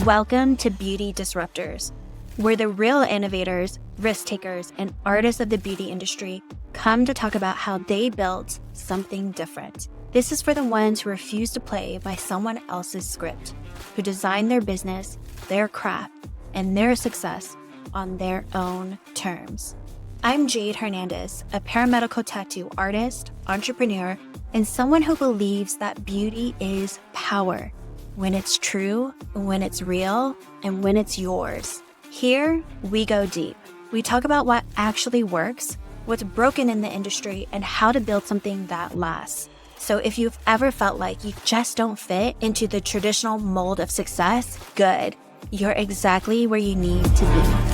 Welcome to Beauty Disruptors, where the real innovators, risk takers, and artists of the beauty industry come to talk about how they built something different. This is for the ones who refuse to play by someone else's script, who design their business, their craft, and their success on their own terms. I'm Jade Hernandez, a paramedical tattoo artist, entrepreneur, and someone who believes that beauty is power. When it's true, when it's real, and when it's yours. Here, we go deep. We talk about what actually works, what's broken in the industry, and how to build something that lasts. So if you've ever felt like you just don't fit into the traditional mold of success, good. You're exactly where you need to be.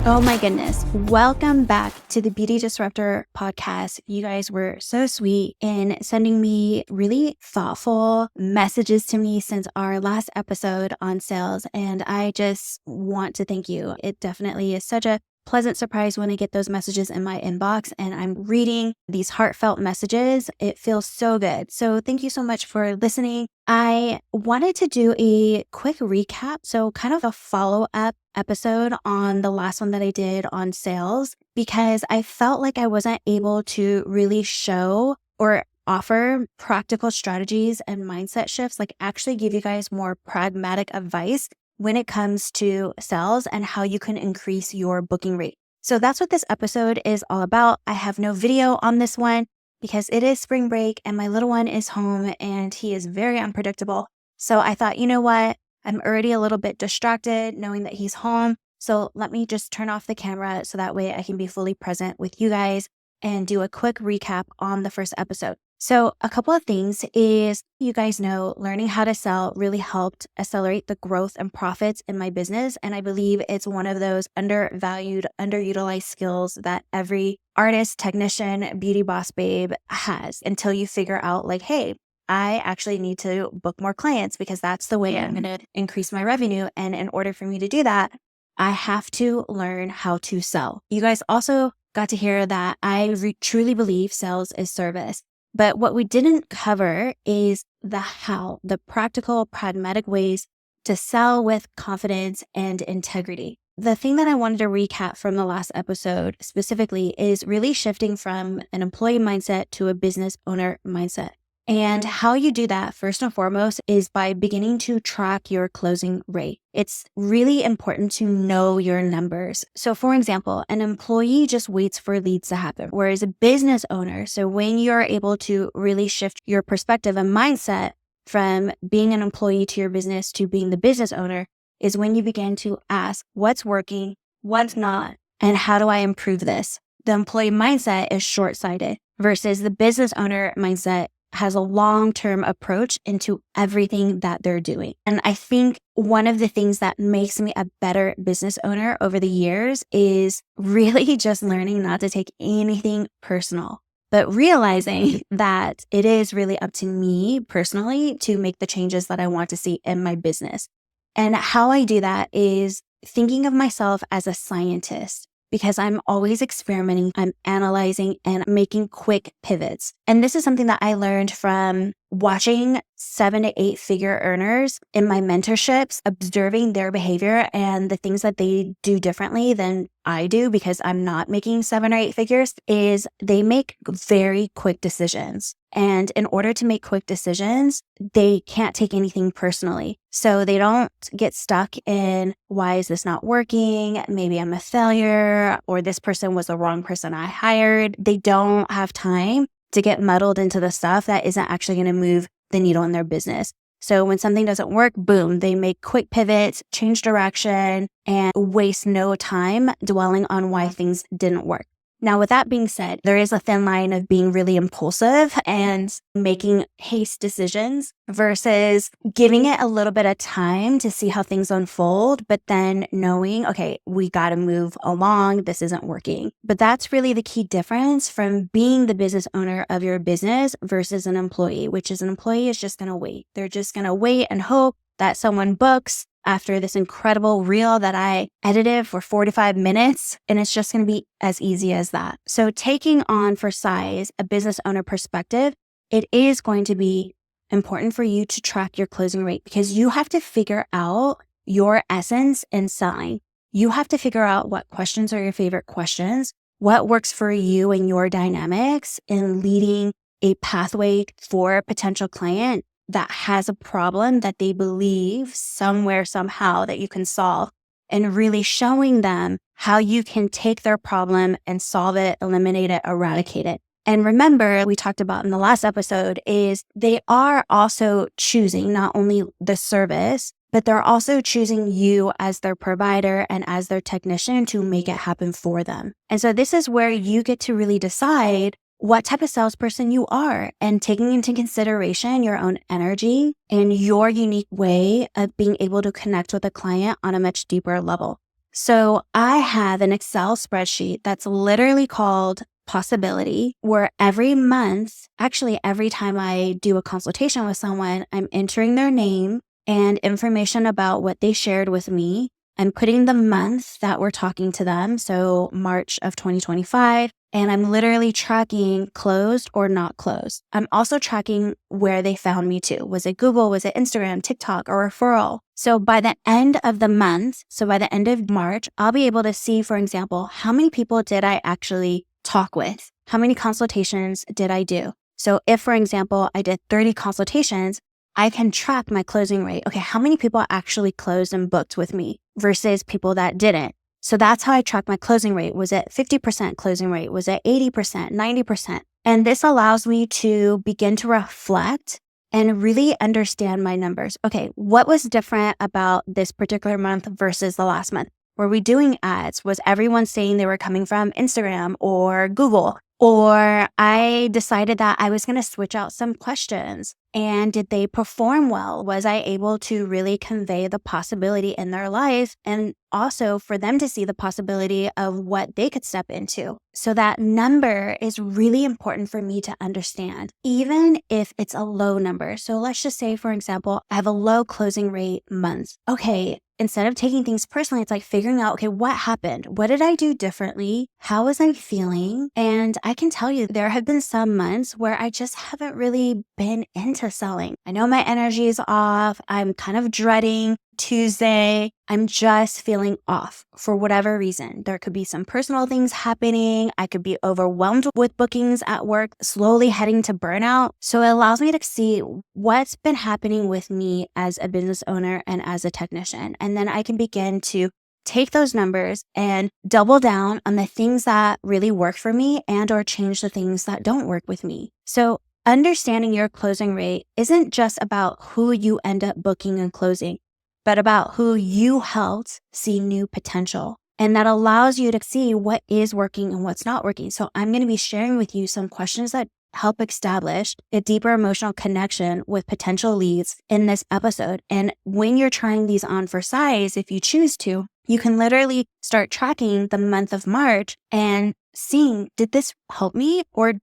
Oh my goodness. Welcome back to the Beauty Disruptor podcast. You guys were so sweet in sending me really thoughtful messages to me since our last episode on sales. And I just want to thank you. It definitely is such a pleasant surprise when I get those messages in my inbox and I'm reading these heartfelt messages. It feels so good. So thank you so much for listening. I wanted to do a quick recap. So kind of a follow-up episode on the last one that I did on sales, because I felt like I wasn't able to really show or offer practical strategies and mindset shifts, like actually give you guys more pragmatic advice when it comes to sales and how you can increase your booking rate. So that's what this episode is all about. I have no video on this one because it is spring break and my little one is home and he is very unpredictable. So I thought, you know what? I'm already a little bit distracted knowing that he's home. So let me just turn off the camera so that way I can be fully present with you guys and do a quick recap on the first episode. So a couple of things is, you guys know, learning how to sell really helped accelerate the growth and profits in my business. And I believe it's one of those undervalued, underutilized skills that every artist, technician, beauty boss babe has until you figure out like, hey, I actually need to book more clients because that's the way I'm going to increase my revenue. And in order for me to do that, I have to learn how to sell. You guys also got to hear that I truly believe sales is service. But what we didn't cover is the how, the practical, pragmatic ways to sell with confidence and integrity. The thing that I wanted to recap from the last episode specifically is really shifting from an employee mindset to a business owner mindset. And how you do that, first and foremost, is by beginning to track your closing rate. It's really important to know your numbers. So for example, an employee just waits for leads to happen, whereas a business owner, so when you're able to really shift your perspective and mindset from being an employee to your business to being the business owner, is when you begin to ask what's working, what's not, and how do I improve this? The employee mindset is short-sighted versus the business owner mindset has a long-term approach into everything that they're doing. And I think one of the things that makes me a better business owner over the years is really just learning not to take anything personal, but realizing that it is really up to me personally to make the changes that I want to see in my business. And how I do that is thinking of myself as a scientist, because I'm always experimenting, I'm analyzing and making quick pivots. And this is something that I learned from watching 7 to 8 figure earners in my mentorships, observing their behavior and the things that they do differently than I do, because I'm not making 7 or 8 figures, is they make very quick decisions. And in order to make quick decisions, they can't take anything personally. So they don't get stuck in, why is this not working? Maybe I'm a failure, or this person was the wrong person I hired. They don't have time to get muddled into the stuff that isn't actually going to move the needle in their business. So when something doesn't work, boom, they make quick pivots, change direction, and waste no time dwelling on why things didn't work. Now, with that being said, there is a thin line of being really impulsive and making haste decisions versus giving it a little bit of time to see how things unfold, but then knowing, okay, we got to move along. This isn't working. But that's really the key difference from being the business owner of your business versus an employee, which is an employee is just going to wait. They're just going to wait and hope that someone books after this incredible reel that I edited for 45 minutes, and it's just going to be as easy as that. So taking on for size a business owner perspective, it is going to be important for you to track your closing rate because you have to figure out your essence in selling. You have to figure out what questions are your favorite questions, what works for you and your dynamics in leading a pathway for a potential client that has a problem that they believe somewhere, somehow that you can solve, and really showing them how you can take their problem and solve it, eliminate it, eradicate it. And remember, we talked about in the last episode is they are also choosing not only the service, but they're also choosing you as their provider and as their technician to make it happen for them. And so this is where you get to really decide what type of salesperson you are and taking into consideration your own energy and your unique way of being able to connect with a client on a much deeper level. So I have an Excel spreadsheet that's literally called Possibility, where every month, actually every time I do a consultation with someone, I'm entering their name and information about what they shared with me. I'm putting the month that we're talking to them, so March of 2025, and I'm literally tracking closed or not closed. I'm also tracking where they found me to. Was it Google? Was it Instagram, TikTok, or referral? So by the end of the month, so by the end of March, I'll be able to see, for example, how many people did I actually talk with? How many consultations did I do? So if, for example, I did 30 consultations, I can track my closing rate. Okay, how many people actually closed and booked with me versus people that didn't? So that's how I track my closing rate. Was it 50% closing rate? Was it 80%, 90%? And this allows me to begin to reflect and really understand my numbers. Okay, what was different about this particular month versus the last month? Were we doing ads? Was everyone saying they were coming from Instagram or Google? Or I decided that I was going to switch out some questions. And did they perform well? Was I able to really convey the possibility in their life and also for them to see the possibility of what they could step into? So that number is really important for me to understand, even if it's a low number. So let's just say, for example, I have a low closing rate month. Okay, instead of taking things personally, it's like figuring out, okay, what happened? What did I do differently? How was I feeling? And I can tell you there have been some months where I just haven't really been into selling. I know my energy is off. I'm kind of dreading Tuesday. I'm just feeling off for whatever reason. There could be some personal things happening. I could be overwhelmed with bookings at work, slowly heading to burnout. So it allows me to see what's been happening with me as a business owner and as a technician. And then I can begin to take those numbers and double down on the things that really work for me and or change the things that don't work with me. So understanding your closing rate isn't just about who you end up booking and closing, but about who you helped see new potential. And that allows you to see what is working and what's not working. So I'm going to be sharing with you some questions that help establish a deeper emotional connection with potential leads in this episode. And when you're trying these on for size, if you choose to, you can literally start tracking the month of March and seeing, did this help me or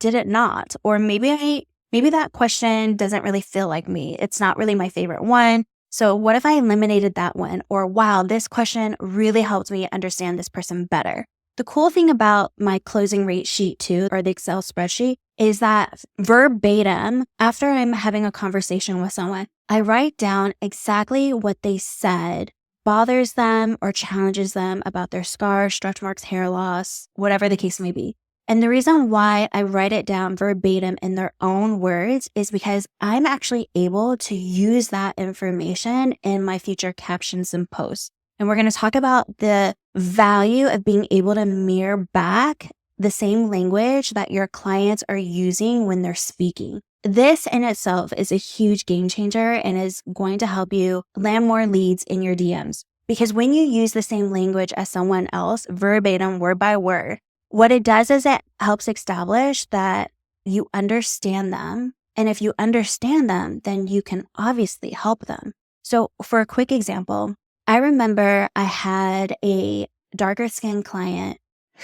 did it not? Or maybe that question doesn't really feel like me. It's not really my favorite one. So what if I eliminated that one? Or wow, this question really helped me understand this person better. The cool thing about my closing rate sheet too, or the Excel spreadsheet, is that verbatim, after I'm having a conversation with someone, I write down exactly what they said bothers them or challenges them about their scars, stretch marks, hair loss, whatever the case may be. And the reason why I write it down verbatim in their own words is because I'm actually able to use that information in my future captions and posts. And we're going to talk about the value of being able to mirror back the same language that your clients are using when they're speaking. This in itself is a huge game changer and is going to help you land more leads in your DMs. Because when you use the same language as someone else, verbatim, word by word, what it does is it helps establish that you understand them. And if you understand them, then you can obviously help them. So for a quick example, I remember I had a darker skinned client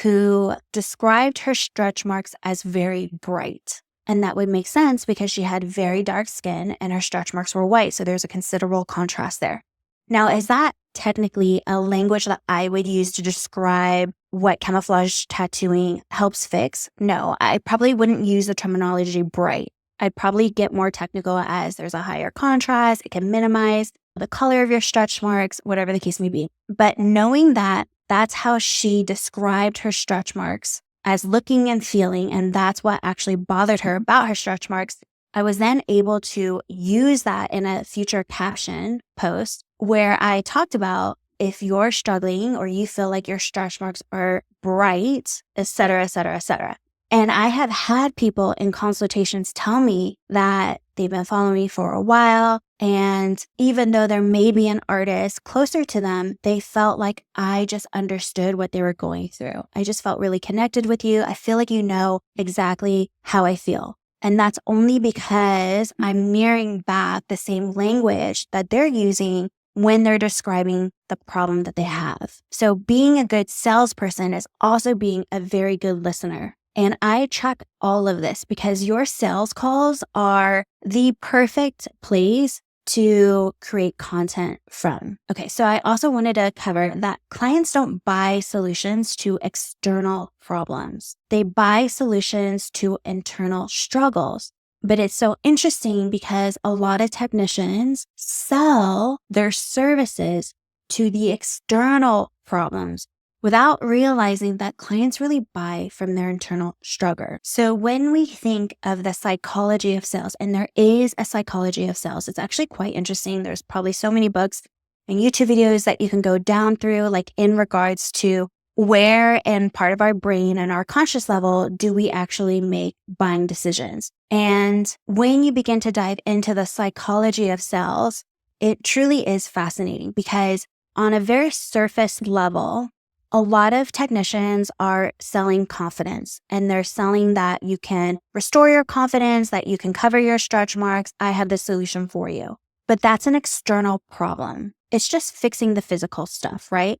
who described her stretch marks as very bright. And that would make sense because she had very dark skin and her stretch marks were white. So there's a considerable contrast there. Now, is that technically a language that I would use to describe what camouflage tattooing helps fix? No, I probably wouldn't use the terminology bright. I'd probably get more technical as there's a higher contrast. It can minimize the color of your stretch marks, whatever the case may be. But knowing that that's how she described her stretch marks as looking and feeling, and that's what actually bothered her about her stretch marks, I was then able to use that in a future caption post where I talked about if you're struggling or you feel like your stretch marks are bright, et cetera, et cetera, et cetera. And I have had people in consultations tell me that they've been following me for a while. And even though there may be an artist closer to them, they felt like I just understood what they were going through. I just felt really connected with you. I feel like you know exactly how I feel. And that's only because I'm mirroring back the same language that they're using when they're describing the problem that they have. So being a good salesperson is also being a very good listener. And I track all of this because your sales calls are the perfect place to create content from. Okay, so I also wanted to cover that clients don't buy solutions to external problems. They buy solutions to internal struggles. But it's so interesting because a lot of technicians sell their services to the external problems without realizing that clients really buy from their internal struggle. So when we think of the psychology of sales, and there is a psychology of sales, it's actually quite interesting. There's probably so many books and YouTube videos that you can go down through, like in regards to where and part of our brain and our conscious level do we actually make buying decisions. And when you begin to dive into the psychology of sales, it truly is fascinating because on a very surface level, a lot of technicians are selling confidence, and they're selling that you can restore your confidence, that you can cover your stretch marks. I have the solution for you. But that's an external problem. It's just fixing the physical stuff, right?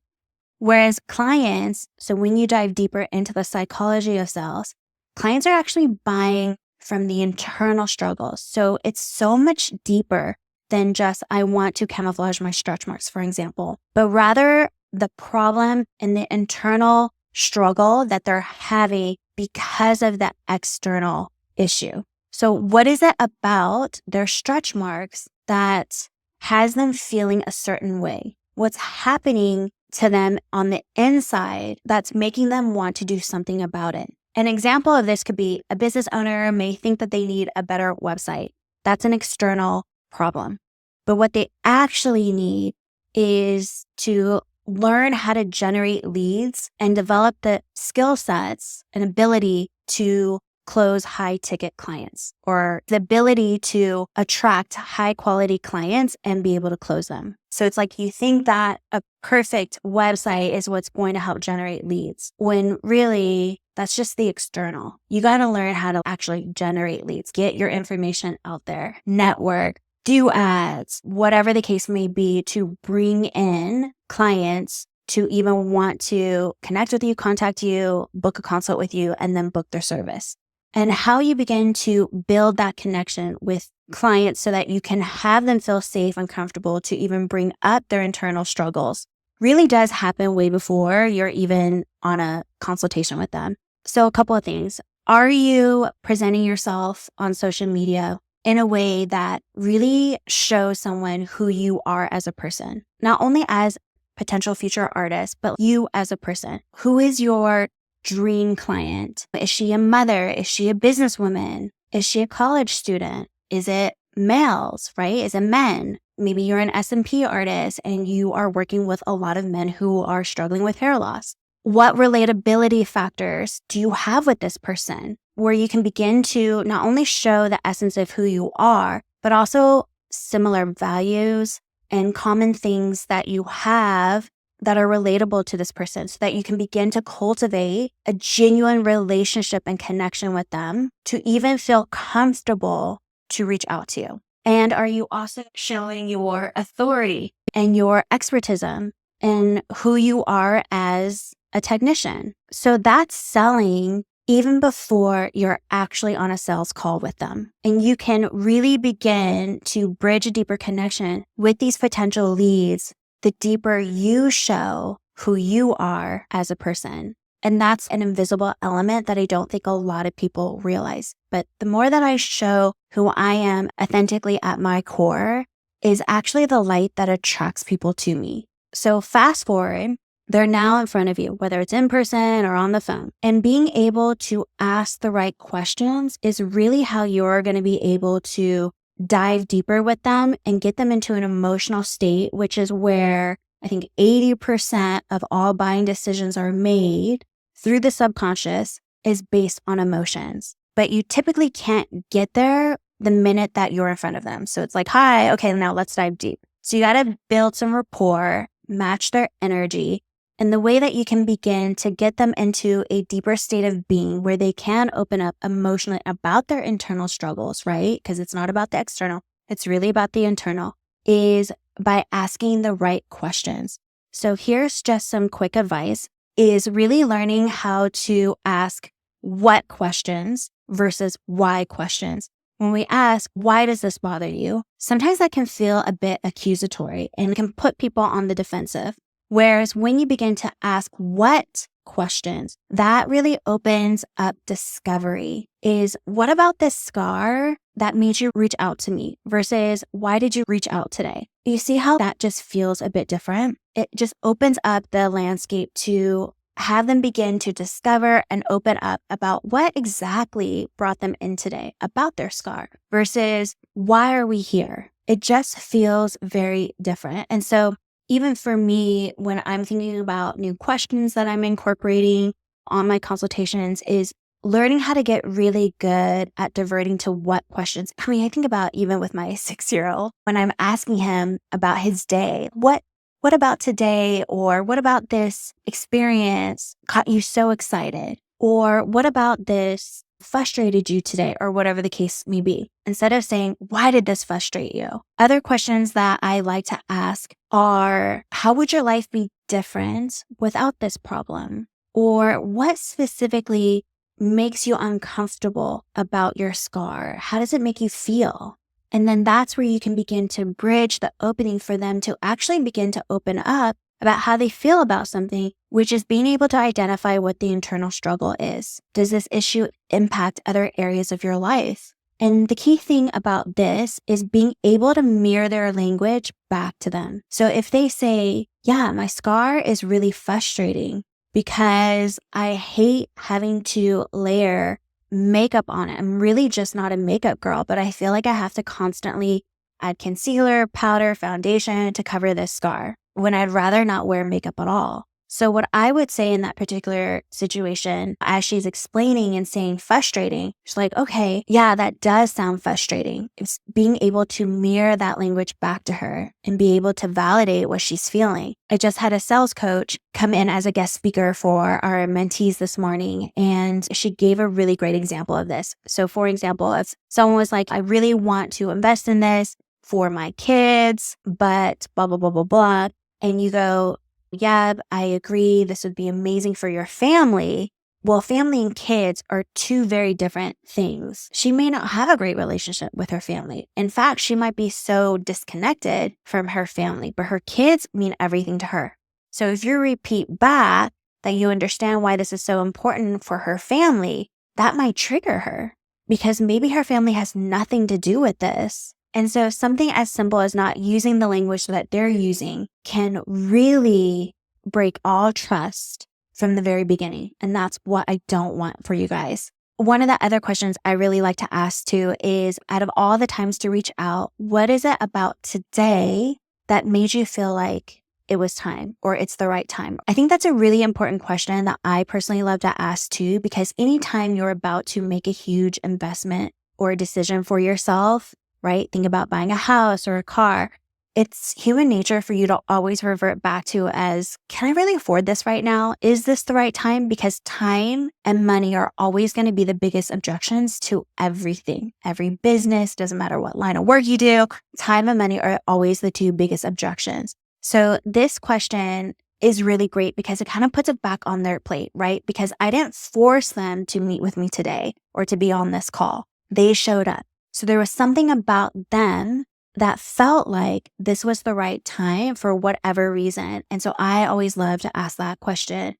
Whereas clients, so when you dive deeper into the psychology of sales, clients are actually buying from the internal struggles. So it's so much deeper than just, I want to camouflage my stretch marks, for example, but rather the problem and the internal struggle that they're having because of the external issue. So what is it about their stretch marks that has them feeling a certain way? What's happening to them on the inside that's making them want to do something about it? An example of this could be a business owner may think that they need a better website. That's an external problem. But what they actually need is to learn how to generate leads and develop the skill sets and ability to close high ticket clients, or the ability to attract high quality clients and be able to close them. So it's like you think that a perfect website is what's going to help generate leads, when really that's just the external. You got to learn how to actually generate leads, get your information out there, network, do ads, whatever the case may be, to bring in clients to even want to connect with you, contact you, book a consult with you, and then book their service. And how you begin to build that connection with clients so that you can have them feel safe and comfortable to even bring up their internal struggles really does happen way before you're even on a consultation with them. So a couple of things. Are you presenting yourself on social media in a way that really shows someone who you are as a person? Not only as potential future artist, but you as a person. Who is your dream client? Is she a mother? Is she a businesswoman? Is she a college student? Is it males, right? Is it men? Maybe you're an S&P artist and you are working with a lot of men who are struggling with hair loss. What relatability factors do you have with this person where you can begin to not only show the essence of who you are, but also similar values and common things that you have that are relatable to this person, so that you can begin to cultivate a genuine relationship and connection with them to even feel comfortable to reach out to you. And are you also showing your authority and your expertism and who you are as a technician? So that's selling even before you're actually on a sales call with them. And you can really begin to bridge a deeper connection with these potential leads the deeper you show who you are as a person. And that's an invisible element that I don't think a lot of people realize. But the more that I show who I am authentically at my core is actually the light that attracts people to me. So fast forward, they're now in front of you, whether it's in person or on the phone. And being able to ask the right questions is really how you're going to be able to dive deeper with them and get them into an emotional state, which is where I think 80% of all buying decisions are made through the subconscious is based on emotions. But you typically can't get there the minute that you're in front of them. So it's like, hi, okay, now let's dive deep. So you got to build some rapport, match their energy. And the way that you can begin to get them into a deeper state of being where they can open up emotionally about their internal struggles, right? Because it's not about the external. It's really about the internal, is by asking the right questions. So here's just some quick advice, is really learning how to ask what questions versus why questions. When we ask, why does this bother you? Sometimes that can feel a bit accusatory and can put people on the defensive. Whereas when you begin to ask what questions, that really opens up discovery. Is what about this scar that made you reach out to me versus why did you reach out today? You see how that just feels a bit different? It just opens up the landscape to have them begin to discover and open up about what exactly brought them in today about their scar versus why are we here? It just feels very different. And so even for me, when I'm thinking about new questions that I'm incorporating on my consultations, is learning how to get really good at diverting to what questions. I mean, I think about even with my 6-year-old, when I'm asking him about his day, what about today? Or what about this experience caught you so excited? Or what about this frustrated you today, or whatever the case may be, instead of saying, why did this frustrate you? Other questions that I like to ask are, how would your life be different without this problem? Or what specifically makes you uncomfortable about your scar? How does it make you feel? And then that's where you can begin to bridge the opening for them to actually begin to open up about how they feel about something, which is being able to identify what the internal struggle is. Does this issue impact other areas of your life? And the key thing about this is being able to mirror their language back to them. So if they say, yeah, my scar is really frustrating because I hate having to layer makeup on it. I'm really just not a makeup girl, but I feel like I have to constantly add concealer, powder, foundation to cover this scar when I'd rather not wear makeup at all. So what I would say in that particular situation, as she's explaining and saying frustrating, she's like, okay, yeah, that does sound frustrating. It's being able to mirror that language back to her and be able to validate what she's feeling. I just had a sales coach come in as a guest speaker for our mentees this morning, and she gave a really great example of this. So for example, if someone was like, I really want to invest in this for my kids, but blah, blah, blah, blah, blah. And you go, yeah, I agree. This would be amazing for your family. Well, family and kids are two very different things. She may not have a great relationship with her family. In fact, she might be so disconnected from her family, but her kids mean everything to her. So if you repeat back that you understand why this is so important for her family, that might trigger her because maybe her family has nothing to do with this. And so something as simple as not using the language that they're using can really break all trust from the very beginning. And that's what I don't want for you guys. One of the other questions I really like to ask too is, out of all the times to reach out, what is it about today that made you feel like it was time or it's the right time? I think that's a really important question that I personally love to ask too, because anytime you're about to make a huge investment or a decision for yourself, right? Think about buying a house or a car. It's human nature for you to always revert back to as, can I really afford this right now? Is this the right time? Because time and money are always going to be the biggest objections to everything. Every business, doesn't matter what line of work you do, time and money are always the two biggest objections. So this question is really great because it kind of puts it back on their plate, right? Because I didn't force them to meet with me today or to be on this call. They showed up. So there was something about them that felt like this was the right time for whatever reason. And so I always love to ask that question.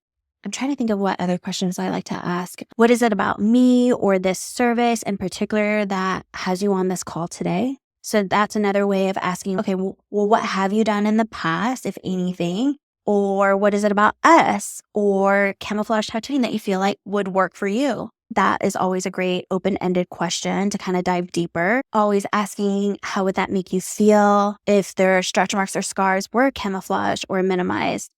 I'm trying to think of what other questions I like to ask. What is it about me or this service in particular that has you on this call today? So that's another way of asking, okay, well, what have you done in the past, if anything? Or what is it about us or camouflage tattooing that you feel like would work for you? That is always a great open-ended question to kind of dive deeper. Always asking, how would that make you feel if their stretch marks or scars were camouflaged or minimized?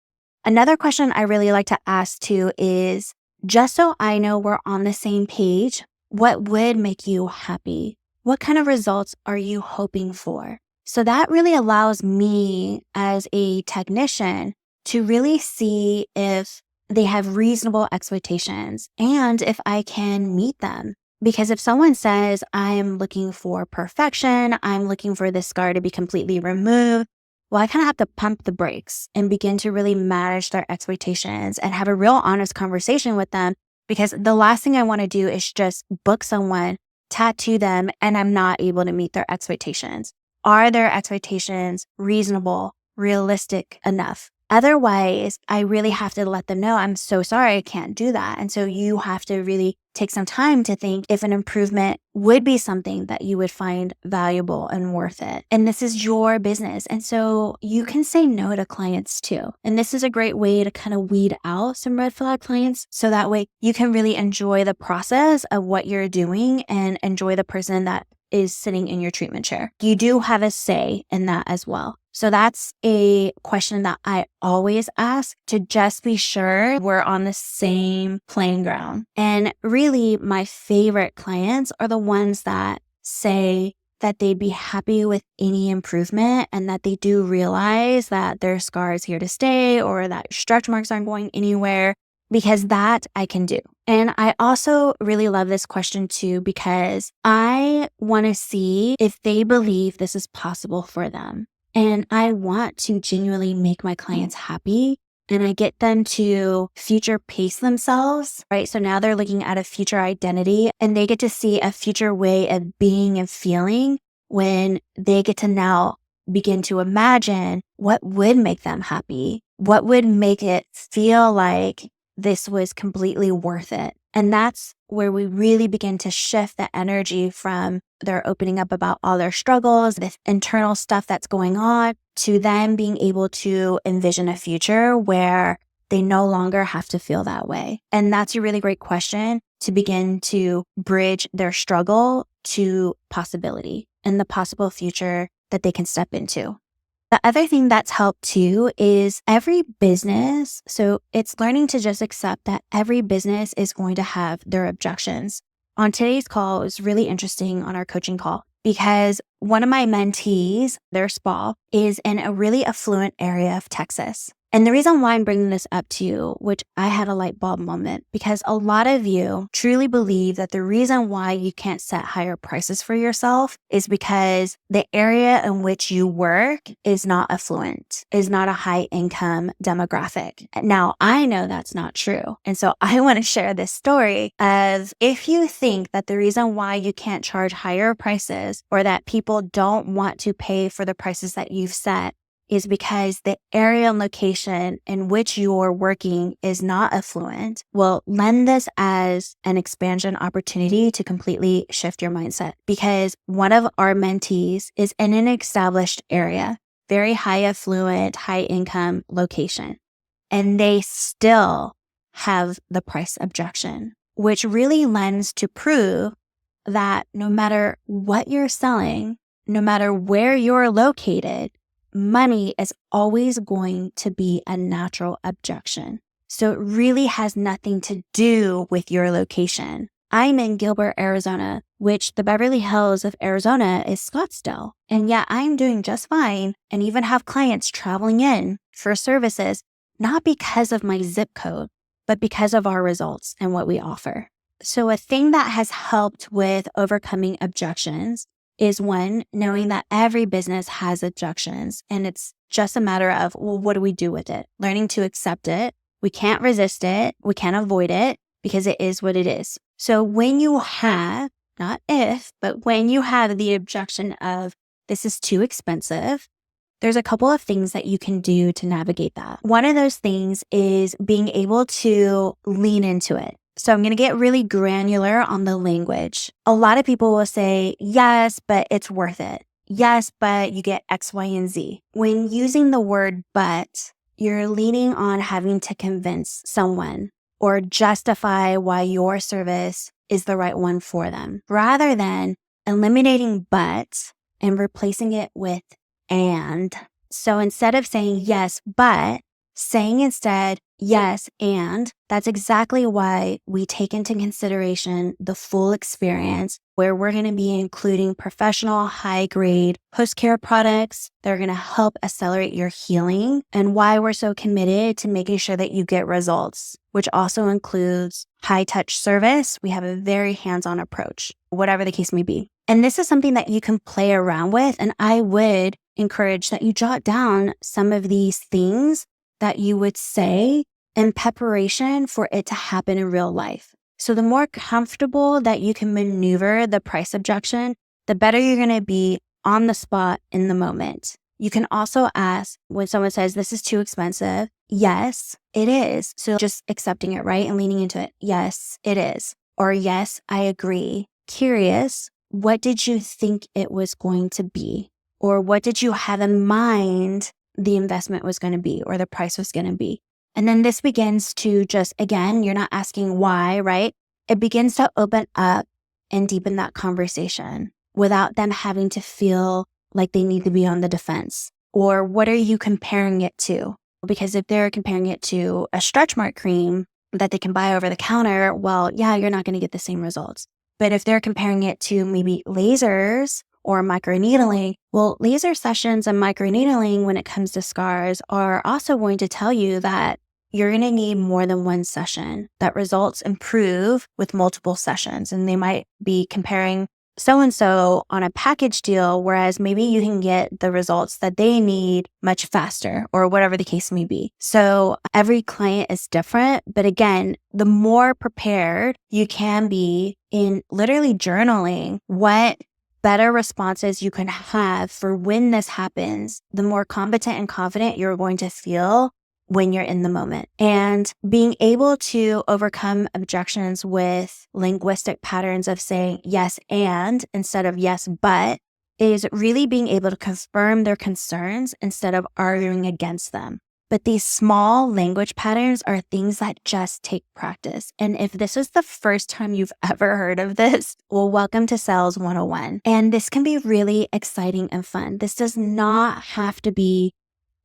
Another question I really like to ask too is, just so I know we're on the same page, what would make you happy? What kind of results are you hoping for? So that really allows me as a technician to really see if they have reasonable expectations and if I can meet them. Because if someone says, I'm looking for perfection, I'm looking for this scar to be completely removed, well, I kind of have to pump the brakes and begin to really manage their expectations and have a real honest conversation with them, because the last thing I want to do is just book someone, tattoo them, and I'm not able to meet their expectations. Are their expectations reasonable, realistic enough? Otherwise, I really have to let them know, I'm so sorry, I can't do that. And so you have to really take some time to think if an improvement would be something that you would find valuable and worth it. And this is your business. And so you can say no to clients too. And this is a great way to kind of weed out some red flag clients. So that way you can really enjoy the process of what you're doing and enjoy the person that is sitting in your treatment chair. You do have a say in that as well. So that's a question that I always ask to just be sure we're on the same playing ground. And really, my favorite clients are the ones that say that they'd be happy with any improvement and that they do realize that their scar is here to stay or that stretch marks aren't going anywhere, because that I can do. And I also really love this question too, because I want to see if they believe this is possible for them. And I want to genuinely make my clients happy, and I get them to future pace themselves, right? So now they're looking at a future identity and they get to see a future way of being and feeling when they get to now begin to imagine what would make them happy, what would make it feel like this was completely worth it. And that's where we really begin to shift the energy from they're opening up about all their struggles, this internal stuff that's going on, to them being able to envision a future where they no longer have to feel that way. And that's a really great question to begin to bridge their struggle to possibility and the possible future that they can step into. The other thing that's helped too is every business. So it's learning to just accept that every business is going to have their objections. On today's call, it was really interesting on our coaching call because one of my mentees, their spa, is in a really affluent area of Texas. And the reason why I'm bringing this up to you, which I had a light bulb moment, because a lot of you truly believe that the reason why you can't set higher prices for yourself is because the area in which you work is not affluent, is not a high income demographic. Now, I know that's not true. And so I want to share this story of if you think that the reason why you can't charge higher prices or that people don't want to pay for the prices that you've set is because the area and location in which you're working is not affluent, well, lend this as an expansion opportunity to completely shift your mindset. Because one of our mentees is in an established area, very high affluent, high income location, and they still have the price objection, which really lends to prove that no matter what you're selling, no matter where you're located, money is always going to be a natural objection. So it really has nothing to do with your location. I'm in Gilbert, Arizona, which the Beverly Hills of Arizona is Scottsdale. And yet I'm doing just fine and even have clients traveling in for services, not because of my zip code, but because of our results and what we offer. So a thing that has helped with overcoming objections is one, knowing that every business has objections and it's just a matter of, well, what do we do with it? Learning to accept it. We can't resist it. We can't avoid it because it is what it is. So when you have, not if, but when you have the objection of this is too expensive, There's a couple of things that you can do to navigate that. One of those things is being able to lean into it. So I'm going to get really granular on the language. A lot of people will say, yes, but it's worth it. Yes, but you get X, Y, and Z. When using the word but, you're leaning on having to convince someone or justify why your service is the right one for them, rather than eliminating but and replacing it with and. So instead of saying yes, but, saying instead yes, and. That's exactly why we take into consideration the full experience, where we're going to be including professional, high-grade post-care products that are going to help accelerate your healing, and why we're so committed to making sure that you get results, which also includes high-touch service. We have a very hands-on approach, whatever the case may be. And this is something that you can play around with, and I would encourage that you jot down some of these things that you would say in preparation for it to happen in real life. So the more comfortable that you can maneuver the price objection, the better you're going to be on the spot in the moment. You can also ask when someone says, this is too expensive. Yes, it is. So just accepting it, right? And leaning into it. Yes, it is. Or yes, I agree. Curious, what did you think it was going to be? Or what did you have in mind the investment was going to be or the price was going to be? And then this begins to just, again, you're not asking why, right? It begins to open up and deepen that conversation without them having to feel like they need to be on the defense. Or what are you comparing it to? Because if they're comparing it to a stretch mark cream that they can buy over the counter, well, yeah, you're not going to get the same results. But if they're comparing it to maybe lasers or microneedling, well, laser sessions and microneedling when it comes to scars are also going to tell you that you're going to need more than one session, that results improve with multiple sessions. And they might be comparing so-and-so on a package deal, whereas maybe you can get the results that they need much faster or whatever the case may be. So every client is different. But again, the more prepared you can be in literally journaling what better responses you can have for when this happens, the more competent and confident you're going to feel when you're in the moment. And being able to overcome objections with linguistic patterns of saying yes and instead of yes but is really being able to confirm their concerns instead of arguing against them. But these small language patterns are things that just take practice. And if this is the first time you've ever heard of this, well, welcome to Sales 101. And this can be really exciting and fun. This does not have to be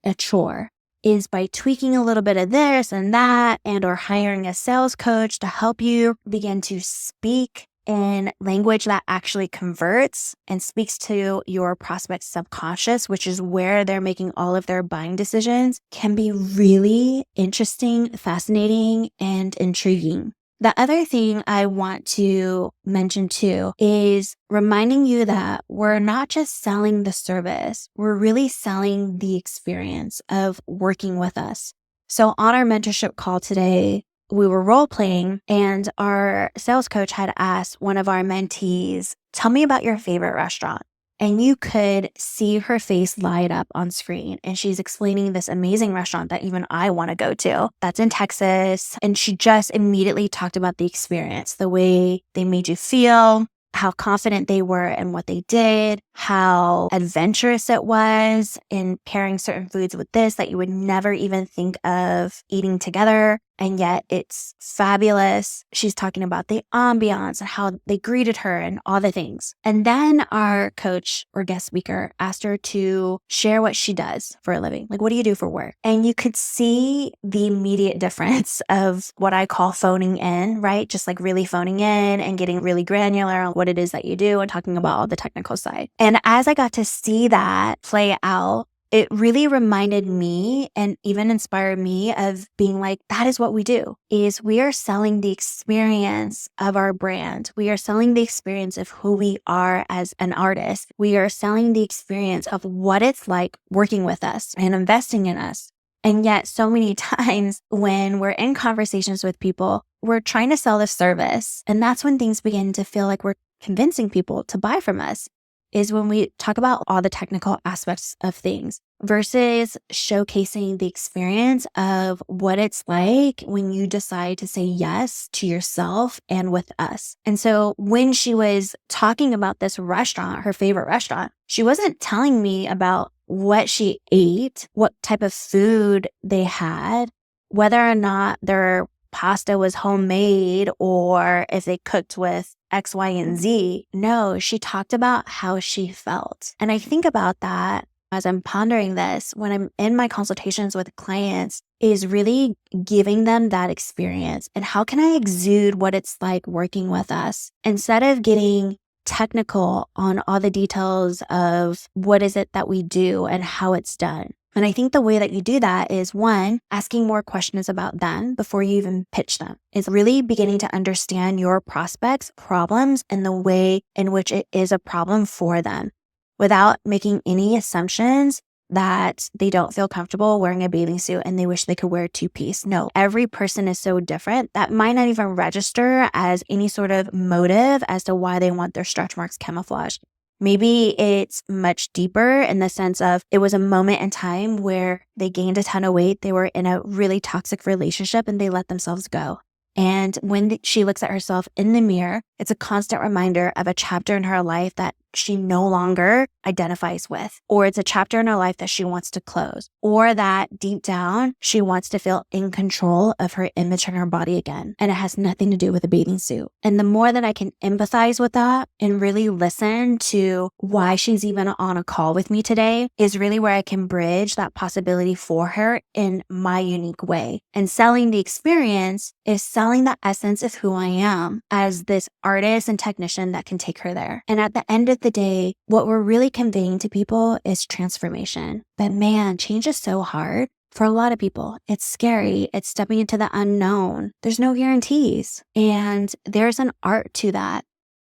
a chore. Is by tweaking a little bit of this and that, and or hiring a sales coach to help you begin to speak in language that actually converts and speaks to your prospect's subconscious, which is where they're making all of their buying decisions, can be really interesting, fascinating, and intriguing. The other thing I want to mention too is reminding you that we're not just selling the service, we're really selling the experience of working with us. So on our mentorship call today, we were role playing and our sales coach had asked one of our mentees, tell me about your favorite restaurant. And you could see her face light up on screen. And she's explaining this amazing restaurant that even I want to go to. That's in Texas. And she just immediately talked about the experience, the way they made you feel, how confident they were in what they did, how adventurous it was in pairing certain foods with this that you would never even think of eating together. And yet it's fabulous. She's talking about the ambiance and how they greeted her and all the things. And then our coach or guest speaker asked her to share what she does for a living. Like, what do you do for work? And you could see the immediate difference of what I call phoning in, right? Just like really phoning in and getting really granular on what it is that you do and talking about all the technical side. And as I got to see that play out, it really reminded me and even inspired me of being like, that is what we do, is we are selling the experience of our brand. We are selling the experience of who we are as an artist. We are selling the experience of what it's like working with us and investing in us. And yet so many times when we're in conversations with people, we're trying to sell the service. And that's when things begin to feel like we're convincing people to buy from us. is when we talk about all the technical aspects of things versus showcasing the experience of what it's like when you decide to say yes to yourself and with us. And so when she was talking about this restaurant, her favorite restaurant, she wasn't telling me about what she ate, what type of food they had, whether or not their pasta was homemade or if they cooked with X, Y, and Z. No, she talked about how she felt. And I think about that as I'm pondering this when I'm in my consultations with clients, is really giving them that experience. And how can I exude what it's like working with us instead of getting technical on all the details of what is it that we do and how it's done. And I think the way that you do that is, one, asking more questions about them before you even pitch them. Is really beginning to understand your prospects' problems and the way in which it is a problem for them without making any assumptions that they don't feel comfortable wearing a bathing suit and they wish they could wear a two-piece. No, every person is so different that might not even register as any sort of motive as to why they want their stretch marks camouflaged. Maybe it's much deeper in the sense of it was a moment in time where they gained a ton of weight. They were in a really toxic relationship and they let themselves go. And when she looks at herself in the mirror, it's a constant reminder of a chapter in her life that she no longer identifies with, or it's a chapter in her life that she wants to close, or that deep down, she wants to feel in control of her image and her body again. And it has nothing to do with a bathing suit. And the more that I can empathize with that and really listen to why she's even on a call with me today is really where I can bridge that possibility for her in my unique way. And selling the experience is selling the essence of who I am as this artist and technician that can take her there. And at the end of the day, what we're really conveying to people is transformation. But man, change is so hard for a lot of people. It's scary. It's stepping into the unknown. There's no guarantees. And there's an art to that.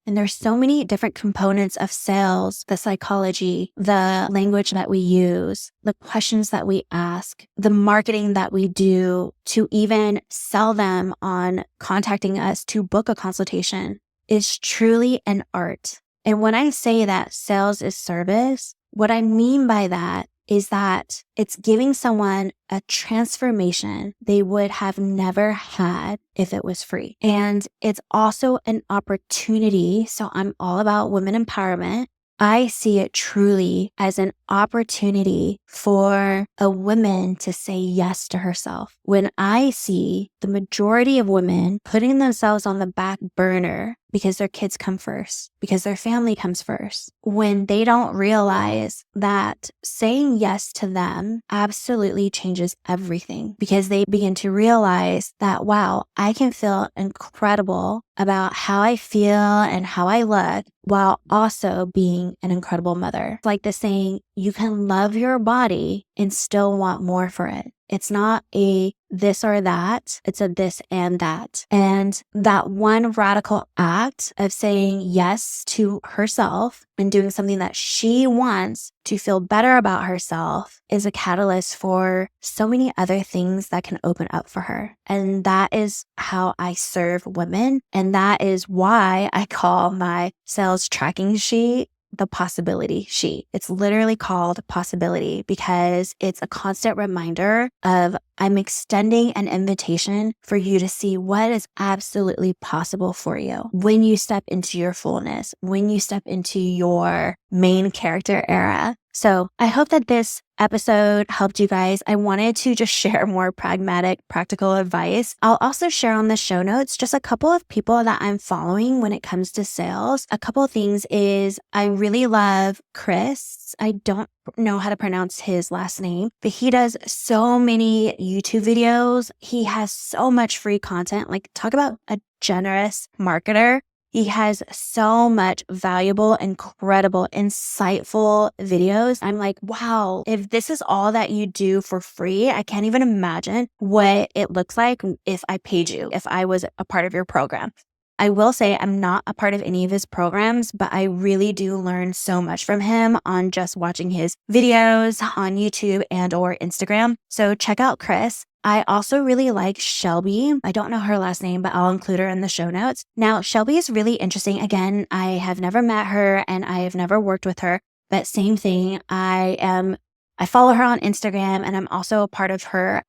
And there's so many different components of sales, the psychology, the language that we use, the questions that we ask, the marketing that we do to even sell them on contacting us to book a consultation is truly an art. And when I say that sales is service, what I mean by that is that it's giving someone a transformation they would have never had if it was free. And it's also an opportunity. So I'm all about women empowerment. I see it truly as an opportunity for a woman to say yes to herself. When I see the majority of women putting themselves on the back burner because their kids come first, because their family comes first, when they don't realize that saying yes to them absolutely changes everything, because they begin to realize that, wow, I can feel incredible about how I feel and how I look while also being an incredible mother. It's like the saying, you can love your body and still want more for it. It's not a this or that, it's a this and that. And that one radical act of saying yes to herself and doing something that she wants to feel better about herself is a catalyst for so many other things that can open up for her. And that is how I serve women. And that is why I call my sales tracking sheet the possibility sheet. It's literally called possibility because it's a constant reminder of I'm extending an invitation for you to see what is absolutely possible for you when you step into your fullness, when you step into your main character era. So I hope that this episode helped you guys. I wanted to just share more pragmatic, practical advice. I'll also share on the show notes just a couple of people that I'm following when it comes to sales. A couple of things is I really love Chris. I don't know how to pronounce his last name, but he does so many YouTube videos. He has so much free content. Like, talk about a generous marketer. He has so much valuable, incredible, insightful videos. I'm like, wow, if this is all that you do for free, I can't even imagine what it looks like if I paid you, if I was a part of your program. I will say I'm not a part of any of his programs, but I really do learn so much from him on just watching his videos on YouTube and or Instagram. So check out Chris. I also really like Shelby. I don't know her last name, but I'll include her in the show notes. Now, Shelby is really interesting. Again, I have never met her and I have never worked with her, but same thing. I follow her on Instagram and I'm also a part of her,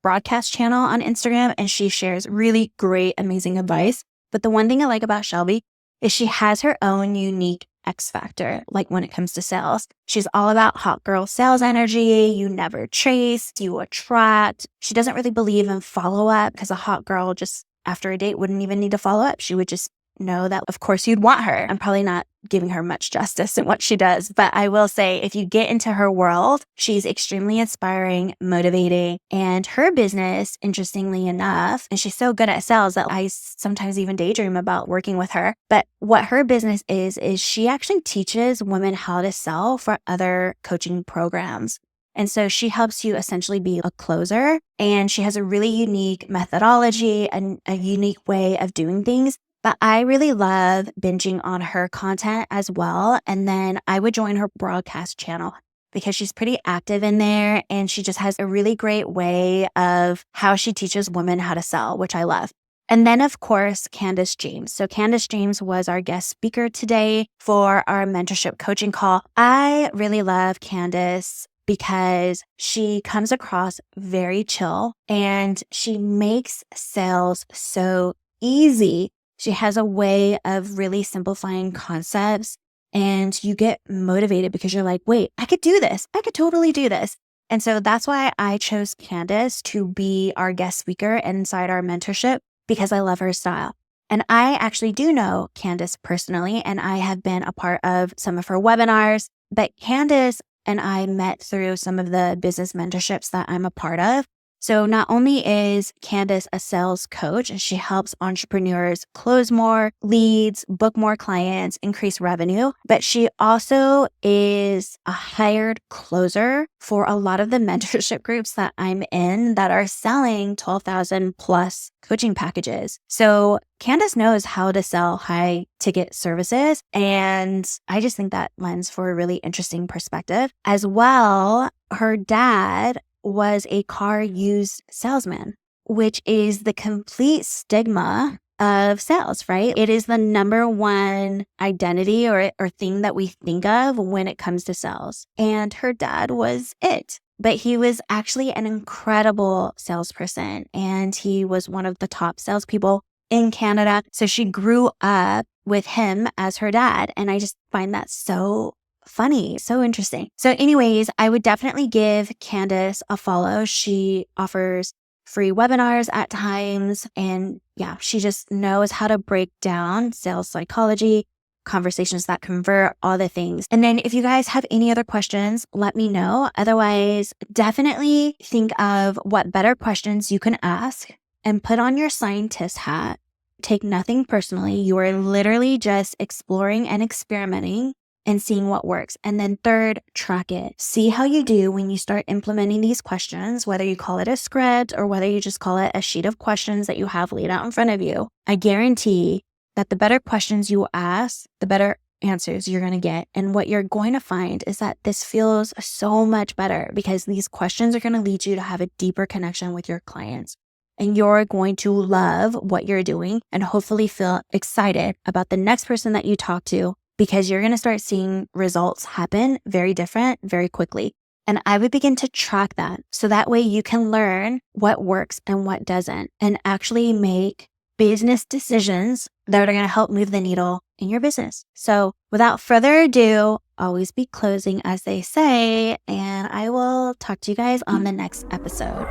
broadcast channel on Instagram. And she shares really great, amazing advice. But the one thing I like about Shelby is she has her own unique X factor, like when it comes to sales. She's all about hot girl sales energy. You never chase, you attract. She doesn't really believe in follow up because a hot girl just after a date wouldn't even need to follow up. She would just know that, of course, you'd want her. I'm probably not giving her much justice in what she does, but I will say if you get into her world, she's extremely inspiring, motivating, and her business, interestingly enough, and she's so good at sales that I sometimes even daydream about working with her. But what her business is she actually teaches women how to sell for other coaching programs. And so she helps you essentially be a closer, and she has a really unique methodology and a unique way of doing things. But I really love binging on her content as well. And then I would join her broadcast channel because she's pretty active in there and she just has a really great way of how she teaches women how to sell, which I love. And then, of course, Candace James. So Candace James was our guest speaker today for our mentorship coaching call. I really love Candace because she comes across very chill and she makes sales so easy. She has a way of really simplifying concepts and you get motivated because you're like, wait, I could do this. I could totally do this. And so that's why I chose Candace to be our guest speaker inside our mentorship because I love her style. And I actually do know Candace personally, and I have been a part of some of her webinars, but Candace and I met through some of the business mentorships that I'm a part of. So not only is Candace a sales coach, and she helps entrepreneurs close more leads, book more clients, increase revenue, but she also is a hired closer for a lot of the mentorship groups that I'm in that are selling 12,000 plus coaching packages. So Candace knows how to sell high ticket services. And I just think that lends for a really interesting perspective. As well, her dad was a car used salesman, which is the complete stigma of sales, right? It is the number one identity or thing that we think of when it comes to sales. And her dad was it. But he was actually an incredible salesperson and he was one of the top salespeople in Canada. So she grew up with him as her dad. And I just find that so funny, so interesting. So anyways, I would definitely give Candace a follow. She offers free webinars at times. And yeah, she just knows how to break down sales psychology, conversations that convert, all the things. And then if you guys have any other questions, let me know. Otherwise, definitely think of what better questions you can ask and put on your scientist hat. Take nothing personally. You are literally just exploring and experimenting and seeing what works. And then third, track it. See how you do when you start implementing these questions, whether you call it a script or whether you just call it a sheet of questions that you have laid out in front of you. I guarantee that the better questions you ask, the better answers you're going to get. And what you're going to find is that this feels so much better because these questions are going to lead you to have a deeper connection with your clients. And you're going to love what you're doing and hopefully feel excited about the next person that you talk to because you're going to start seeing results happen very different, very quickly. And I would begin to track that. So that way you can learn what works and what doesn't and actually make business decisions that are going to help move the needle in your business. So without further ado, always be closing as they say, and I will talk to you guys on the next episode.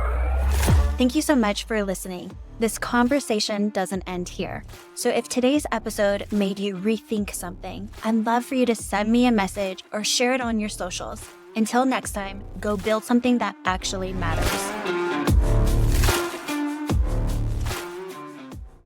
Thank you so much for listening. This conversation doesn't end here. So if today's episode made you rethink something, I'd love for you to send me a message or share it on your socials. Until next time, go build something that actually matters.